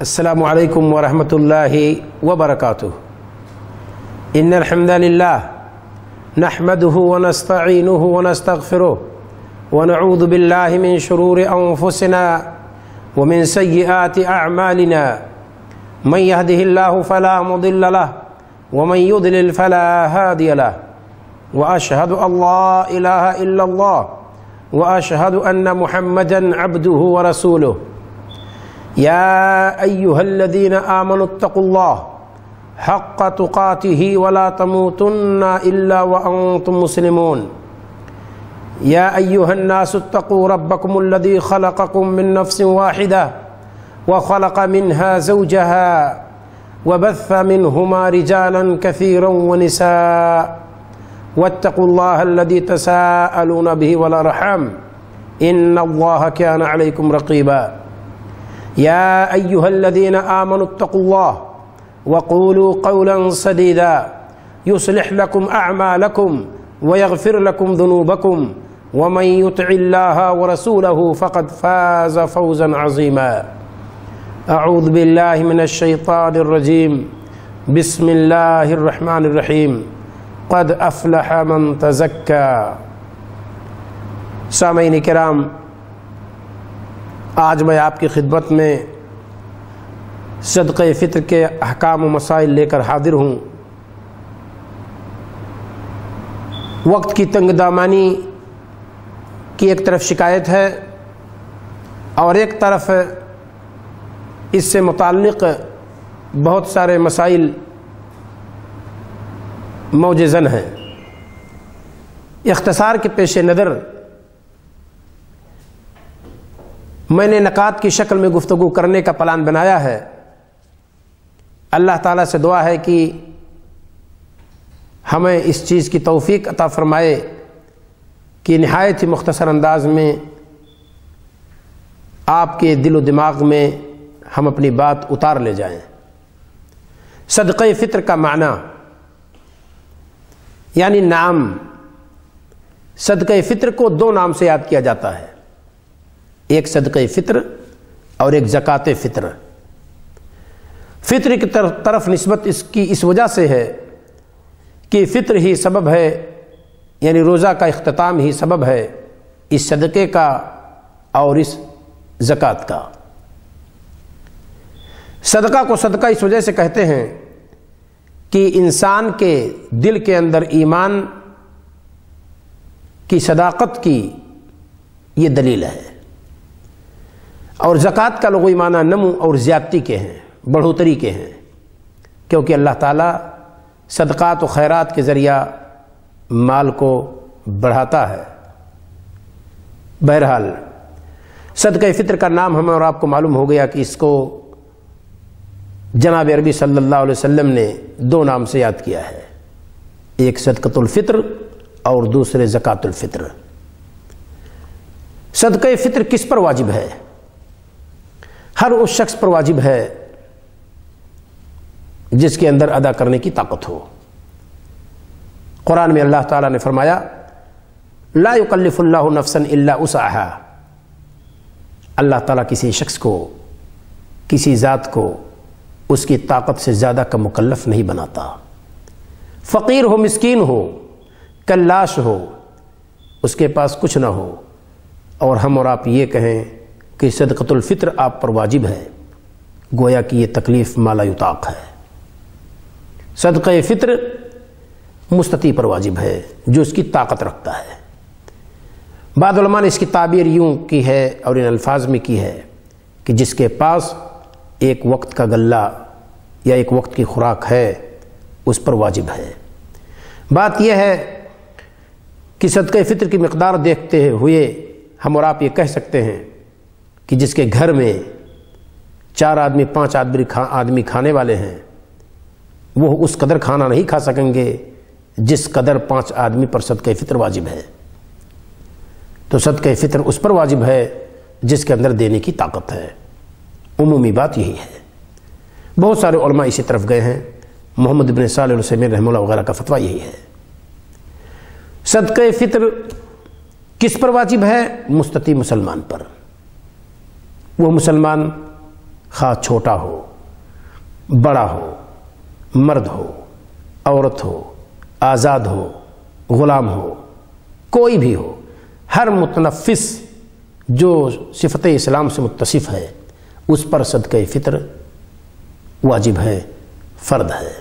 السلام علیکم ورحمۃ اللہ وبرکاتہ۔ ان الحمد للہ نحمده ونستعینه ونستغفره ونعوذ باللہ من شرور انفسنا ومن سیئات اعمالنا من يهده الله فلا مضل له ومن يضلل فلا هادي له واشهد ان لا اله الا الله واشهد ان محمدا عبده ورسوله يا أيها الذين آمنوا اتقوا الله حق تقاته ولا تموتن إلا وأنتم مسلمون يا أيها الناس اتقوا ربكم الذي خلقكم من نفس واحدة وخلق منها زوجها وبث منهما رجالا كثيرا ونساء واتقوا الله الذي تساءلون به والأرحام إن الله كان عليكم رقيبا يا أيها الذين آمنوا اتقوا الله وقولوا قولا سديدا يصلح لكم أعمالكم ويغفر لكم ذنوبكم ومن يطع الله ورسوله فقد فاز فوزا عظيما أعوذ بالله من الشيطان الرجيم بسم الله الرحمن الرحيم قد أفلح من تزكى۔ سامعین کرام، آج میں آپ کی خدمت میں صدقہ فطر کے احکام و مسائل لے کر حاضر ہوں۔ وقت کی تنگ دامانی کی ایک طرف شکایت ہے اور ایک طرف اس سے متعلق بہت سارے مسائل موج زن ہیں۔ اختصار کے پیش نظر میں نے نکات کی شکل میں گفتگو کرنے کا پلان بنایا ہے۔ اللہ تعالیٰ سے دعا ہے کہ ہمیں اس چیز کی توفیق عطا فرمائے کہ نہایت ہی مختصر انداز میں آپ کے دل و دماغ میں ہم اپنی بات اتار لے جائیں۔ صدقہ فطر کا معنی یعنی نام، صدقہ فطر کو دو نام سے یاد کیا جاتا ہے، ایک صدقہ فطر اور ایک زکوٰۃ فطر۔ فطر کی طرف نسبت اس کی اس وجہ سے ہے کہ فطر ہی سبب ہے، یعنی روزہ کا اختتام ہی سبب ہے اس صدقے کا اور اس زکوٰۃ کا۔ صدقہ کو صدقہ اس وجہ سے کہتے ہیں کہ انسان کے دل کے اندر ایمان کی صداقت کی یہ دلیل ہے۔ اور زکوٰۃ کا لغوی معنی نمو اور زیادتی کے ہیں، بڑھوتری کے ہیں، کیونکہ اللہ تعالیٰ صدقات و خیرات کے ذریعہ مال کو بڑھاتا ہے۔ بہرحال صدقہ فطر کا نام ہمیں اور آپ کو معلوم ہو گیا کہ اس کو جناب عربی صلی اللہ علیہ وسلم نے دو نام سے یاد کیا ہے، ایک صدقۃ الفطر اور دوسرے زکوٰۃ الفطر۔ صدقہ فطر کس پر واجب ہے؟ ہر اس شخص پر واجب ہے جس کے اندر ادا کرنے کی طاقت ہو۔ قرآن میں اللہ تعالیٰ نے فرمایا لا یکلف اللہ نفسا الا وسعها۔ اللہ تعالیٰ کسی شخص کو، کسی ذات کو اس کی طاقت سے زیادہ کا مکلف نہیں بناتا۔ فقیر ہو، مسکین ہو، کلاش ہو، اس کے پاس کچھ نہ ہو، اور ہم اور آپ یہ کہیں کہ صدقۃ الفطر آپ پر واجب ہے، گویا کہ یہ تکلیف مالا یطاق ہے۔ صدقہ فطر مستطیع پر واجب ہے، جو اس کی طاقت رکھتا ہے۔ بعض علماء نے اس کی تعبیر یوں کی ہے اور ان الفاظ میں کی ہے کہ جس کے پاس ایک وقت کا غلہ یا ایک وقت کی خوراک ہے اس پر واجب ہے۔ بات یہ ہے کہ صدقہ فطر کی مقدار دیکھتے ہوئے ہم اور آپ یہ کہہ سکتے ہیں کہ جس کے گھر میں 4 آدمی 5 آدمی کھانے والے ہیں، وہ اس قدر کھانا نہیں کھا سکیں گے جس قدر 5 آدمی پر صدقہ فطر واجب ہے۔ تو صدقہ فطر اس پر واجب ہے جس کے اندر دینے کی طاقت ہے۔ عمومی بات یہی ہے۔ بہت سارے علماء اسی طرف گئے ہیں، محمد بن صالح العثیمین رحمہ اللہ وغیرہ کا فتویٰ یہی ہے۔ صدقہ فطر کس پر واجب ہے؟ مستطیع مسلمان پر۔ وہ مسلمان خواہ چھوٹا ہو، بڑا ہو، مرد ہو، عورت ہو، آزاد ہو، غلام ہو، کوئی بھی ہو، ہر متنفس جو صفت اسلام سے متصف ہے اس پر صدقہ فطر واجب ہے، فرض ہے۔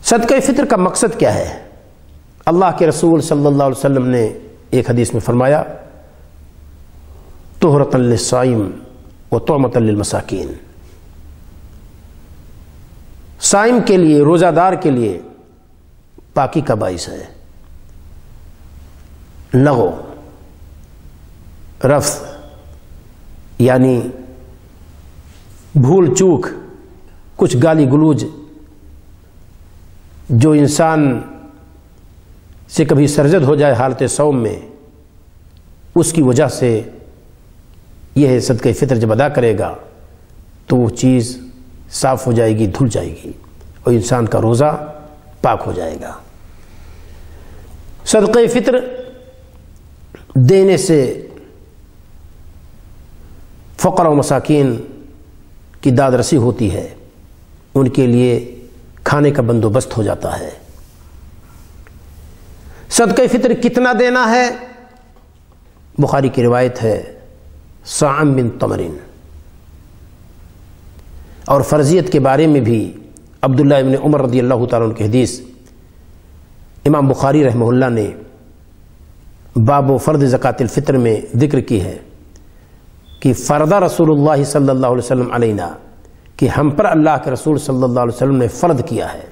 صدقہ فطر کا مقصد کیا ہے؟ اللہ کے رسول صلی اللہ علیہ وسلم نے ایک حدیث میں فرمایا طہرۃ للصائم وطعمۃ للمساکین، صائم کے لیے، روزہ دار کے لیے پاکی کا باعث ہے، لغو رفث یعنی بھول چوک، کچھ گالی گلوج جو انسان سے کبھی سرزد ہو جائے حالت صوم میں، اس کی وجہ سے یہ صدقہ فطر جب ادا کرے گا تو وہ چیز صاف ہو جائے گی، دھل جائے گی اور انسان کا روزہ پاک ہو جائے گا۔ صدقہ فطر دینے سے فقراء و مساکین کی داد رسی ہوتی ہے، ان کے لیے کھانے کا بندوبست ہو جاتا ہے۔ صدقہ فطر کتنا دینا ہے؟ بخاری کی روایت ہے صاع من تمر، اور فرضیت کے بارے میں بھی عبداللہ ابن عمر رضی اللہ تعالیٰ عنہ کی حدیث امام بخاری رحمہ اللہ نے باب و فرض زکوٰۃ الفطر میں ذکر کی ہے کہ فرض رسول اللہ صلی اللہ علیہ وسلم علینا، کہ ہم پر اللہ کے رسول صلی اللہ علیہ وسلم نے فرض کیا ہے۔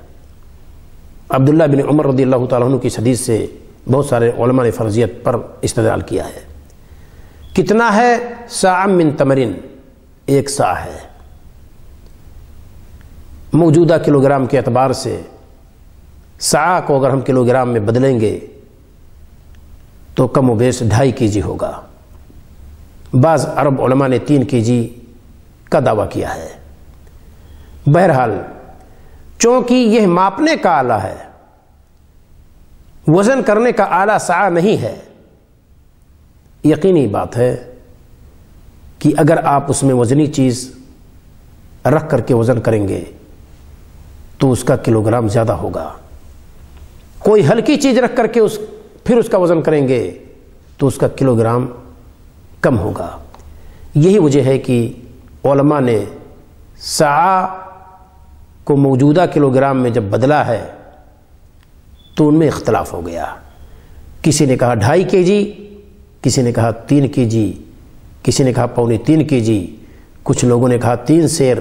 عبداللہ بن عمر رضی اللہ تعالیٰ عنہ کی حدیث سے بہت سارے علماء نے فرضیت پر استدلال کیا ہے۔ کتنا ہے؟ صاع من تمرن، 1 صاع ہے۔ موجودہ کلو گرام کے اعتبار سے صاع کو اگر ہم کلو گرام میں بدلیں گے تو کم و بیش 2.5 kg ہوگا۔ بعض عرب علماء نے 3 kg کا دعویٰ کیا ہے۔ بہرحال چونکہ یہ ماپنے کا آلہ ہے، وزن کرنے کا آلہ صاع نہیں ہے، یقینی بات ہے کہ اگر آپ اس میں وزنی چیز رکھ کر کے وزن کریں گے تو اس کا کلو گرام زیادہ ہوگا، کوئی ہلکی چیز رکھ کر کے پھر اس کا وزن کریں گے تو اس کا کلو گرام کم ہوگا۔ یہی وجہ ہے کہ علماء نے صاع کو موجودہ کلو گرام میں جب بدلا ہے تو ان میں اختلاف ہو گیا، کسی نے کہا 2.5 kg، کسی نے کہا 3 kg، کسی نے کہا 2.25 kg، کچھ لوگوں نے کہا 3 سیر۔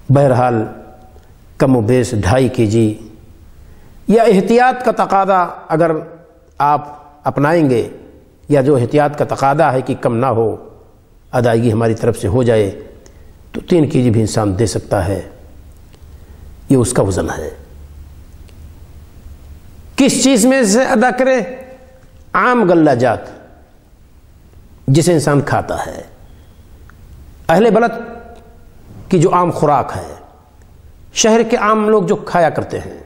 بہرحال کم و بیش 2.5 kg، یا احتیاط کا تقاضا اگر آپ اپنائیں گے، یا جو احتیاط کا تقاضا ہے کہ کم نہ ہو، ادائیگی ہماری طرف سے ہو جائے، تو 3 kg بھی انسان دے سکتا ہے، یہ اس کا وزن ہے۔ کس چیز میں سے ادا کرے؟ عام غلہ جات جسے انسان کھاتا ہے، اہل بلد کی جو عام خوراک ہے، شہر کے عام لوگ جو کھایا کرتے ہیں۔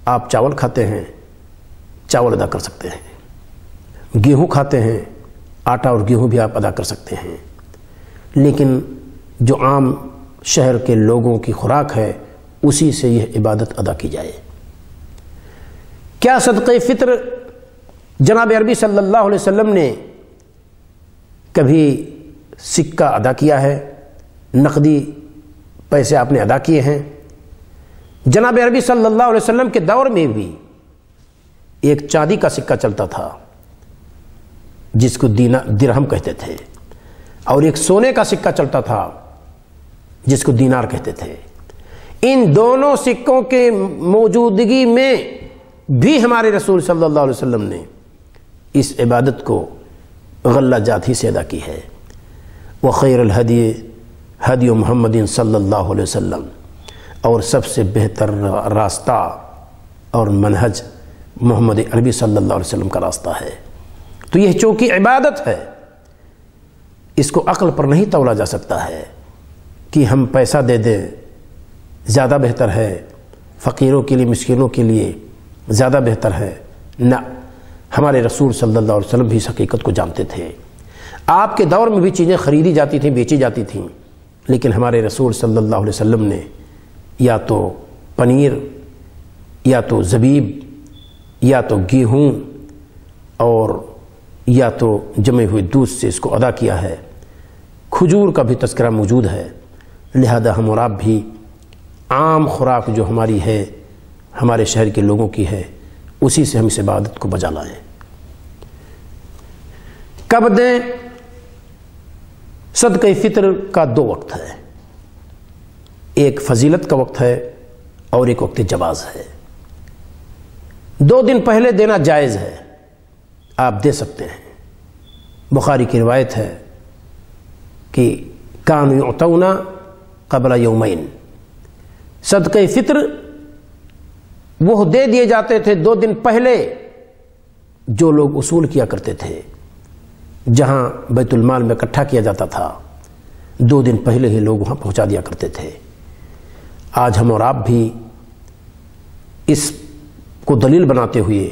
آپ چاول کھاتے ہیں، چاول ادا کر سکتے ہیں، گیہوں کھاتے ہیں، آٹا اور گیہوں بھی آپ ادا کر سکتے ہیں، لیکن جو عام شہر کے لوگوں کی خوراک ہے اسی سے یہ عبادت ادا کی جائے۔ کیا صدقہ فطر جناب عربی صلی اللہ علیہ وسلم نے کبھی سکہ ادا کیا ہے؟ نقدی پیسے آپ نے ادا کیے ہیں؟ جناب عربی صلی اللہ علیہ وسلم کے دور میں بھی ایک چاندی کا سکہ چلتا تھا جس کو درہم کہتے تھے، اور ایک سونے کا سکہ چلتا تھا جس کو دینار کہتے تھے۔ ان دونوں سکوں کے موجودگی میں بھی ہمارے رسول صلی اللہ علیہ وسلم نے اس عبادت کو غلہ جات ہی سے ادا کی ہے۔ وخیر الہدی ہدی محمد صلی اللہ علیہ وسلم، اور سب سے بہتر راستہ اور منہج محمد عربی صلی اللہ علیہ وسلم کا راستہ ہے۔ تو یہ چونکہ عبادت ہے، اس کو عقل پر نہیں تولا جا سکتا ہے کہ ہم پیسہ دے دیں زیادہ بہتر ہے، فقیروں کے لیے، مسکینوں کے لیے زیادہ بہتر ہے۔ نہ، ہمارے رسول صلی اللہ علیہ وسلم بھی اس حقیقت کو جانتے تھے۔ آپ کے دور میں بھی چیزیں خریدی جاتی تھیں، بیچی جاتی تھیں، لیکن ہمارے رسول صلی اللہ علیہ وسلم نے یا تو پنیر یا تو زبیب یا تو گیہوں اور یا تو جمے ہوئے دودھ سے اس کو ادا کیا ہے۔ کھجور کا بھی تذکرہ موجود ہے، لہذا ہم اور آپ بھی عام خوراک جو ہماری ہے، ہمارے شہر کے لوگوں کی ہے، اسی سے ہم اس عبادت کو بجا لائیں۔ کب دیں؟ صدقہ فطر کا دو وقت ہے، ایک فضیلت کا وقت ہے اور ایک وقت جواز ہے۔ 2 دن پہلے دینا جائز ہے، آپ دے سکتے ہیں۔ بخاری کی روایت ہے کہ کانوا یعطون قبل یومین، صدقہ فطر وہ دے دیے جاتے تھے 2 دن پہلے جو لوگ اصول کیا کرتے تھے، جہاں بیت المال میں اکٹھا کیا جاتا تھا 2 دن پہلے ہی لوگ وہاں پہنچا دیا کرتے تھے۔ آج ہم اور آپ بھی اس کو دلیل بناتے ہوئے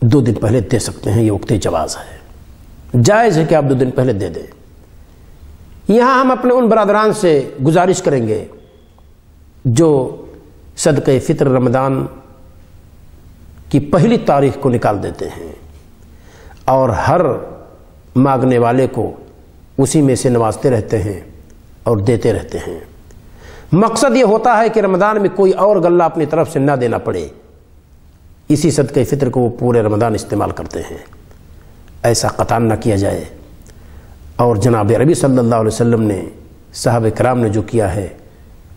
2 دن پہلے دے سکتے ہیں، یہ وقت جواز ہے، جائز ہے کہ آپ 2 دن پہلے دے دیں۔ یہاں ہم اپنے ان برادران سے گزارش کریں گے جو صدقہ فطر رمضان کی پہلی تاریخ کو نکال دیتے ہیں اور ہر مانگنے والے کو اسی میں سے نوازتے رہتے ہیں اور دیتے رہتے ہیں۔ مقصد یہ ہوتا ہے کہ رمضان میں کوئی اور غلہ اپنی طرف سے نہ دینا پڑے، اسی صدقہ فطر کو وہ پورے رمضان استعمال کرتے ہیں۔ ایسا قطعاً نہ کیا جائے، اور جناب عربی صلی اللہ علیہ وسلم نے، صحابہ کرام نے جو کیا ہے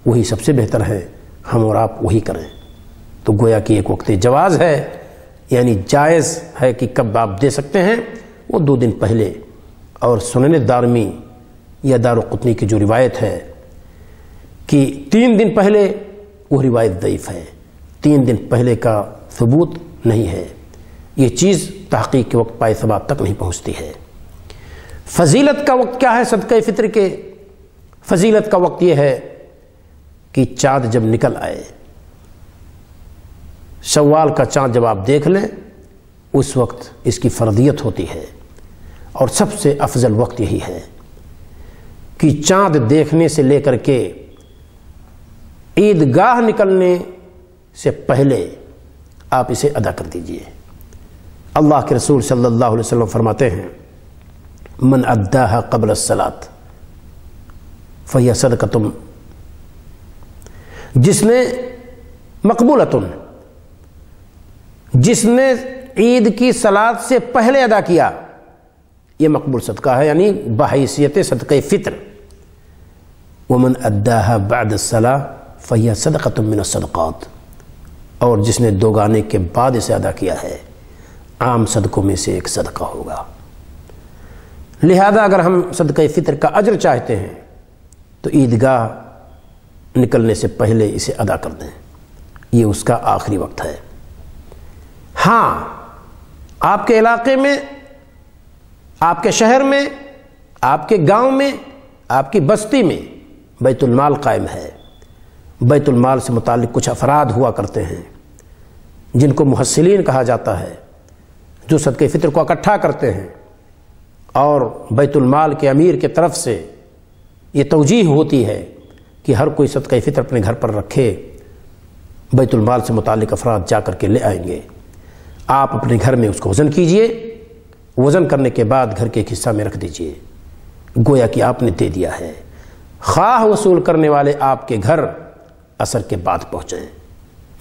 وہی سب سے بہتر ہے، ہم اور آپ وہی کریں۔ تو گویا کہ ایک وقت جواز ہے، یعنی جائز ہے کہ کب آپ دے سکتے ہیں، وہ 2 دن پہلے۔ اور سنن دارمی یا دارقطنی کی جو روایت ہے کہ 3 دن پہلے، وہ روایت ضعیف ہے، 3 دن پہلے کا ثبوت نہیں ہے، یہ چیز تحقیق کے وقت پائے ثبات تک نہیں پہنچتی ہے۔ فضیلت کا وقت کیا ہے صدقہ فطر کے؟ فضیلت کا وقت یہ ہے کہ چاند جب نکل آئے، شوال کا چاند جب آپ دیکھ لیں، اس وقت اس کی فرضیت ہوتی ہے، اور سب سے افضل وقت یہی ہے کہ چاند دیکھنے سے لے کر کے عیدگاہ نکلنے سے پہلے آپ اسے ادا کر دیجئے۔ اللہ کے رسول صلی اللہ علیہ وسلم فرماتے ہیں من اداها قبل الصلاۃ فہی صدقۃ، جس نے مقبولۃ، جس نے عید کی صلاۃ سے پہلے ادا کیا، یہ مقبول صدقہ ہے، یعنی بحیثیت صدقہ فطر۔ ومن اداها بعد الصلاۃ فہی صدقۃ من الصدقات، اور جس نے 2 گانے کے بعد اسے ادا کیا ہے، عام صدقوں میں سے ایک صدقہ ہوگا۔ لہذا اگر ہم صدقہ فطر کا اجر چاہتے ہیں تو عیدگاہ نکلنے سے پہلے اسے ادا کر دیں، یہ اس کا آخری وقت ہے۔ ہاں، آپ کے علاقے میں، آپ کے شہر میں، آپ کے گاؤں میں، آپ کی بستی میں بیت المال قائم ہے، بیت المال سے متعلق کچھ افراد ہوا کرتے ہیں جن کو محصلین کہا جاتا ہے، جو صدقہ فطر کو اکٹھا کرتے ہیں، اور بیت المال کے امیر کے طرف سے یہ توجیہ ہوتی ہے کہ ہر کوئی صدقہ فطر اپنے گھر پر رکھے، بیت المال سے متعلق افراد جا کر کے لے آئیں گے۔ آپ اپنے گھر میں اس کو وزن کیجئے، وزن کرنے کے بعد گھر کے ایک حصہ میں رکھ دیجئے، گویا کہ آپ نے دے دیا ہے۔ خواہ وصول کرنے والے آپ کے گھر عصر کے بعد پہنچیں،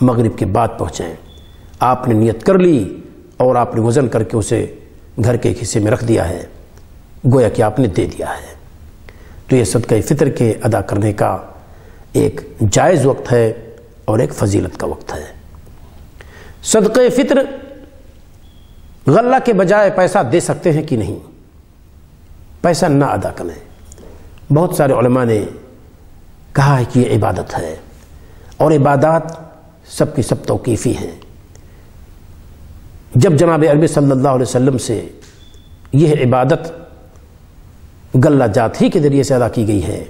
مغرب کے بعد پہنچیں، آپ نے نیت کر لی اور آپ نے وزن کر کے اسے گھر کے ایک حصے میں رکھ دیا ہے، گویا کہ آپ نے دے دیا ہے۔ تو یہ صدقہ فطر کے ادا کرنے کا ایک جائز وقت ہے اور ایک فضیلت کا وقت ہے۔ صدقہ فطر غلہ کے بجائے پیسہ دے سکتے ہیں کہ نہیں؟ پیسہ نہ ادا کریں۔ بہت سارے علماء نے کہا ہے کہ یہ عبادت ہے، اور عبادات سب کی سب توقیفی ہیں۔ جب جناب عربی صلی اللہ علیہ وسلم سے یہ عبادت غلہ جات ہی کے ذریعے سے ادا کی گئی ہے،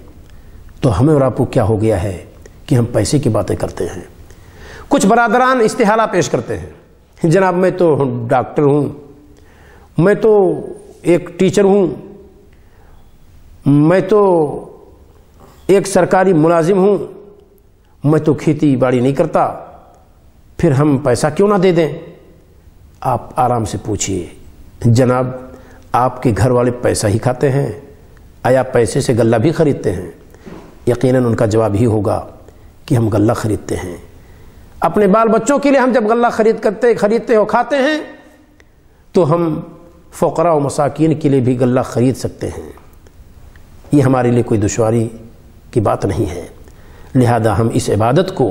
تو ہمیں اور آپ کو کیا ہو گیا ہے کہ ہم پیسے کی باتیں کرتے ہیں۔ کچھ برادران استحالہ پیش کرتے ہیں، جناب میں تو ڈاکٹر ہوں، میں تو ایک ٹیچر ہوں، میں تو ایک سرکاری ملازم ہوں، میں تو کھیتی باڑی نہیں کرتا، پھر ہم پیسہ کیوں نہ دے دیں؟ آپ آرام سے پوچھئے، جناب آپ کے گھر والے پیسہ ہی کھاتے ہیں، آیا پیسے سے غلہ بھی خریدتے ہیں؟ یقیناً ان کا جواب ہی ہوگا کہ ہم غلہ خریدتے ہیں۔ اپنے بال بچوں کے لیے ہم جب غلہ خریدتے ہو کھاتے ہیں تو ہم فقراء و مساکین کے لیے بھی غلہ خرید سکتے ہیں، یہ ہمارے لیے کوئی دشواری کی بات نہیں ہے۔ لہذا ہم اس عبادت کو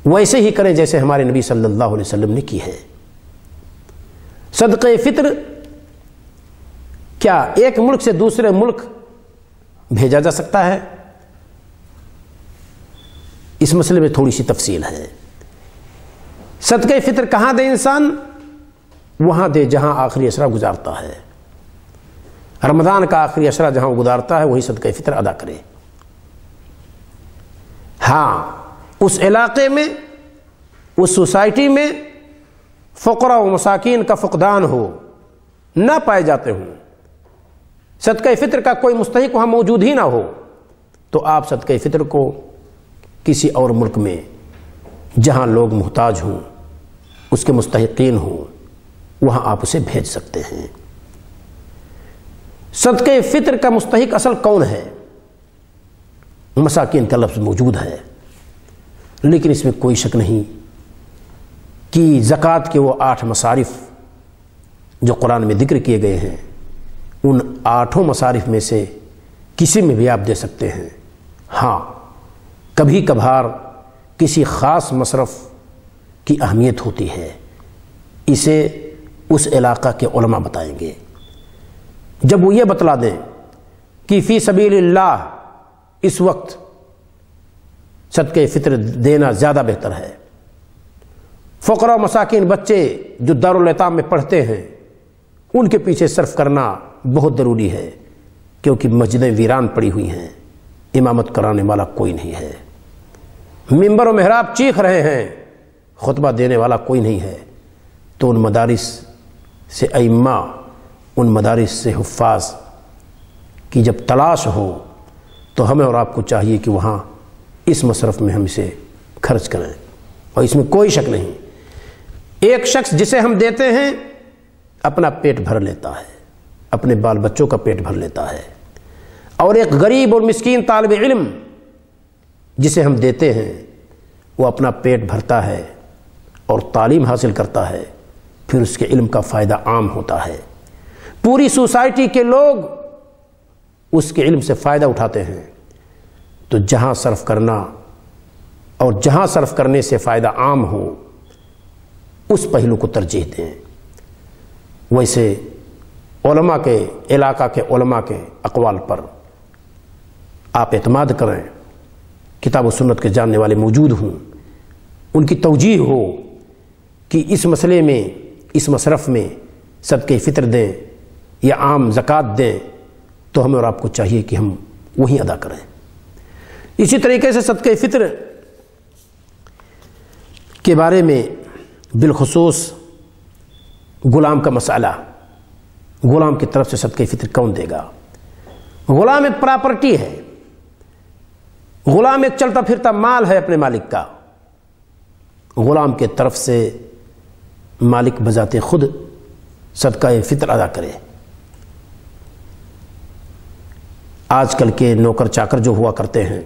ویسے ہی کریں جیسے ہمارے نبی صلی اللہ علیہ وسلم نے کی ہے۔ صدقہ فطر کیا ایک ملک سے دوسرے ملک بھیجا جا سکتا ہے؟ اس مسئلے میں تھوڑی سی تفصیل ہے۔ صدقہ فطر کہاں دے انسان؟ وہاں دے جہاں آخری عشرہ گزارتا ہے۔ رمضان کا آخری عشرہ جہاں گزارتا ہے وہی صدقہ فطر ادا کرے۔ ہاں، اس علاقے میں، اس سوسائٹی میں فقراء و مساکین کا فقدان ہو، نہ پائے جاتے ہوں، صدقہ فطر کا کوئی مستحق وہاں موجود ہی نہ ہو، تو آپ صدقہ فطر کو کسی اور ملک میں جہاں لوگ محتاج ہوں، اس کے مستحقین ہوں، وہاں آپ اسے بھیج سکتے ہیں۔ صدقہ فطر کا مستحق اصل کون ہے؟ مساکین کا لفظ موجود ہے، لیکن اس میں کوئی شک نہیں کہ زکوٰۃ کے وہ 8 مصارف جو قرآن میں ذکر کیے گئے ہیں، ان 8 مصارف میں سے کسی میں بھی آپ دے سکتے ہیں۔ ہاں، کبھی کبھار کسی خاص مصرف کی اہمیت ہوتی ہے، اسے اس علاقہ کے علماء بتائیں گے۔ جب وہ یہ بتلا دیں کہ فی سبیل اللہ اس وقت صدقہ فطر دینا زیادہ بہتر ہے، فقراء و مساکین بچے جو دارالایتام میں پڑھتے ہیں ان کے پیچھے صرف کرنا بہت ضروری ہے، کیونکہ مسجدیں ویران پڑی ہوئی ہیں، امامت کرانے والا کوئی نہیں ہے، ممبر و محراب چیخ رہے ہیں، خطبہ دینے والا کوئی نہیں ہے، تو ان مدارس سے ائمہ، ان مدارس سے حفاظ کی جب تلاش ہو تو ہمیں اور آپ کو چاہیے کہ وہاں اس مصرف میں ہم اسے خرچ کریں، اور اس میں کوئی شک نہیں۔ ایک شخص جسے ہم دیتے ہیں اپنا پیٹ بھر لیتا ہے، اپنے بال بچوں کا پیٹ بھر لیتا ہے، اور ایک غریب اور مسکین طالب علم جسے ہم دیتے ہیں وہ اپنا پیٹ بھرتا ہے اور تعلیم حاصل کرتا ہے، پھر اس کے علم کا فائدہ عام ہوتا ہے، پوری سوسائٹی کے لوگ اس کے علم سے فائدہ اٹھاتے ہیں۔ تو جہاں صرف کرنا اور جہاں صرف کرنے سے فائدہ عام ہو اس پہلو کو ترجیح دیں۔ ویسے علماء کے علاقہ کے علماء کے اقوال پر آپ اعتماد کریں، کتاب و سنت کے جاننے والے موجود ہوں، ان کی توجیہ ہو کہ اس مسئلے میں، اس مصرف میں صدقہ فطر دیں یا عام زکوٰۃ دیں، تو ہمیں اور آپ کو چاہیے کہ ہم وہی ادا کریں۔ اسی طریقے سے صدقہ فطر کے بارے میں بالخصوص غلام کا مسئلہ، غلام کی طرف سے صدقہ فطر کون دے گا؟ غلام ایک پراپرٹی ہے، غلام ایک چلتا پھرتا مال ہے اپنے مالک کا، غلام کے طرف سے مالک بذات خود صدقہ فطر ادا کرے۔ آج کل کے نوکر چاکر جو ہوا کرتے ہیں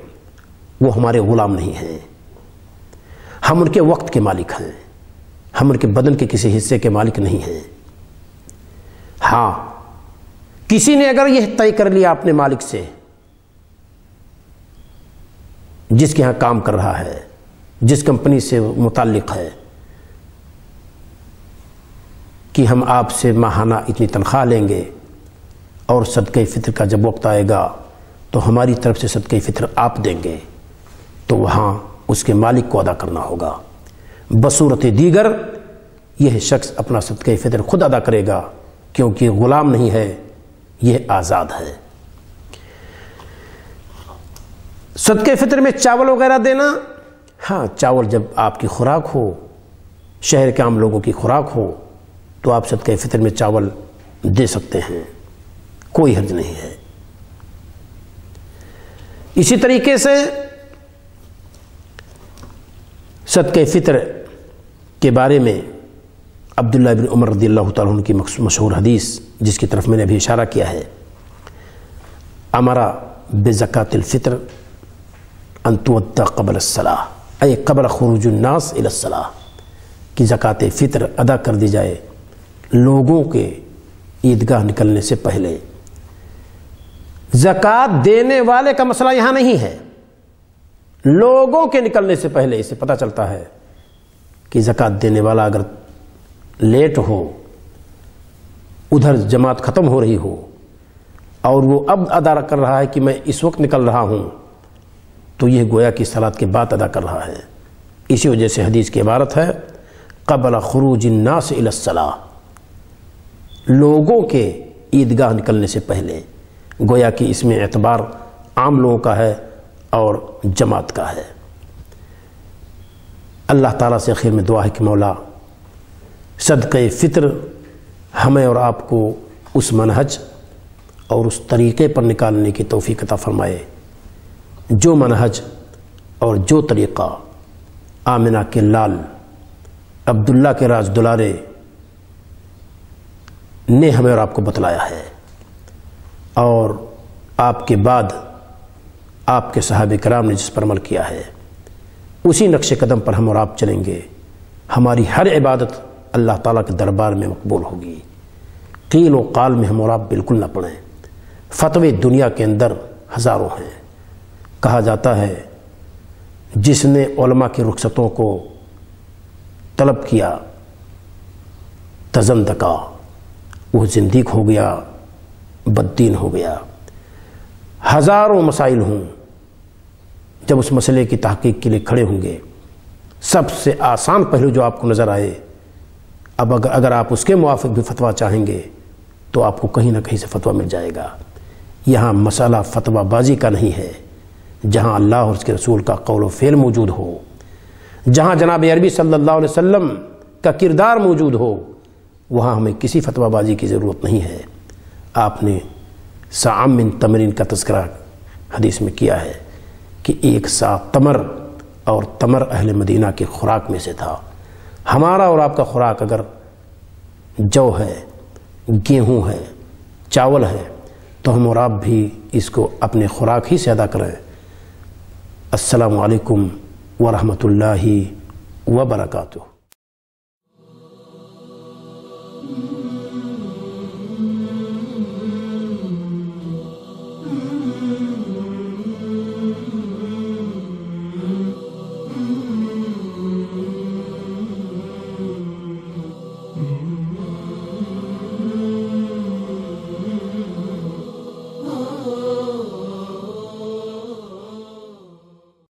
وہ ہمارے غلام نہیں ہیں، ہم ان کے وقت کے مالک ہیں، ہم ان کے بدن کے کسی حصے کے مالک نہیں ہیں۔ ہاں، کسی نے اگر یہ طے کر لیا اپنے مالک سے جس کے ہاں کام کر رہا ہے، جس کمپنی سے متعلق ہے، کہ ہم آپ سے ماہانہ اتنی تنخواہ لیں گے اور صدقہ فطر کا جب وقت آئے گا تو ہماری طرف سے صدقہ فطر آپ دیں گے، تو وہاں اس کے مالک کو ادا کرنا ہوگا۔ بصورت دیگر یہ شخص اپنا صدقہ فطر خود ادا کرے گا، کیونکہ غلام نہیں ہے، یہ آزاد ہے۔ صدقہ فطر میں چاول وغیرہ دینا، ہاں چاول جب آپ کی خوراک ہو، شہر کے عام لوگوں کی خوراک ہو، تو آپ صدقہ فطر میں چاول دے سکتے ہیں۔ کوئی حرج نہیں ہے۔ اسی طریقے سے صدقہ فطر کے بارے میں عبداللہ بن عمر رضی اللہ تعالیٰ عنہ کی مشہور حدیث جس کی طرف میں نے ابھی اشارہ کیا ہے، امرا بزکاۃ الفطر ان تؤدى قبل الصلاۃ اے قبل خروج الناس الى الصلاۃ، کہ زکوٰۃ فطر ادا کر دی جائے لوگوں کے عیدگاہ نکلنے سے پہلے۔ زکوٰۃ دینے والے کا مسئلہ یہاں نہیں ہے، لوگوں کے نکلنے سے پہلے۔ اسے پتہ چلتا ہے کہ زکوٰۃ دینے والا اگر لیٹ ہو، ادھر جماعت ختم ہو رہی ہو اور وہ اب ادا کر رہا ہے کہ میں اس وقت نکل رہا ہوں، تو یہ گویا کہ صلاۃ کے بعد ادا کر رہا ہے۔ اسی وجہ سے حدیث کی عبارت ہے قبل خروج الناس الی الصلاۃ، لوگوں کے عیدگاہ نکلنے سے پہلے، گویا کہ اس میں اعتبار عام لوگوں کا ہے اور جماعت کا ہے۔ اللہ تعالیٰ سے آخر میں دعا ہے کہ مولا صدقہ فطر ہمیں اور آپ کو اس منہج اور اس طریقے پر نکالنے کی توفیق عطا فرمائے جو منہج اور جو طریقہ آمنہ کے لال عبداللہ کے راز دلارے نے ہمیں اور آپ کو بتلایا ہے، اور آپ کے بعد آپ کے صحابہ کرام نے جس پر عمل کیا ہے، اسی نقش قدم پر ہم اور آپ چلیں گے۔ ہماری ہر عبادت اللہ تعالیٰ کے دربار میں مقبول ہوگی۔ قیل و قال میں ہم اور آپ بالکل نہ پڑیں۔ فتوے دنیا کے اندر ہزاروں ہیں۔ کہا جاتا ہے جس نے علماء کی رخصتوں کو طلب کیا تزندقہ، وہ زندیق ہو گیا، بددین ہو گیا۔ ہزاروں مسائل ہوں، جب اس مسئلے کی تحقیق کے لیے کھڑے ہوں گے، سب سے آسان پہلو جو آپ کو نظر آئے، اب اگر آپ اس کے موافق بھی فتویٰ چاہیں گے تو آپ کو کہیں نہ کہیں سے فتویٰ مل جائے گا۔ یہاں مسئلہ فتویٰ بازی کا نہیں ہے، جہاں اللہ اور اس کے رسول کا قول و فعل موجود ہو، جہاں جناب عربی صلی اللہ علیہ وسلم کا کردار موجود ہو، وہاں ہمیں کسی فتویٰ بازی کی ضرورت نہیں ہے۔ آپ نے سعام من تمرین کا تذکرہ حدیث میں کیا ہے کہ ایک سا تمر، اور تمر اہل مدینہ کی خوراک میں سے تھا۔ ہمارا اور آپ کا خوراک اگر جو ہے، گیہوں ہے، چاول ہے، تو ہم اور آپ بھی اس کو اپنے خوراک ہی سے ادا کریں۔ السلام علیکم ورحمۃ اللہ وبرکاتہ۔